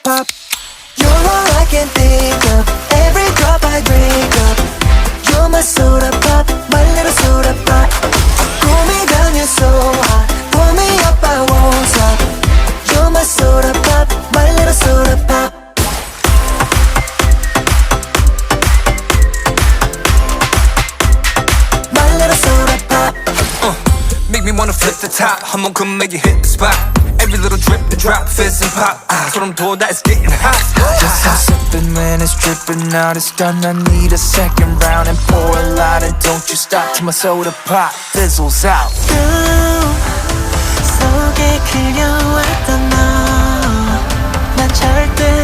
pop. You're all I can think of. Every drop I drink up. You're my soda pop, my little soda pop. Cool me down, you're so hot. Pull me up, I won't stop. You're my soda pop, my little soda pop. My little soda pop. Make me wanna flip the top. 한번 come make you hit the spot. Every little drip and drop, fizz and pop. 소름 돋아, it's getting hot. Just I'm sipping when it's dripping out. It's done, I need a second round. And pour a lot and don't you stop till my soda pop fizzles out. 속에 그려왔던 너, 난 절대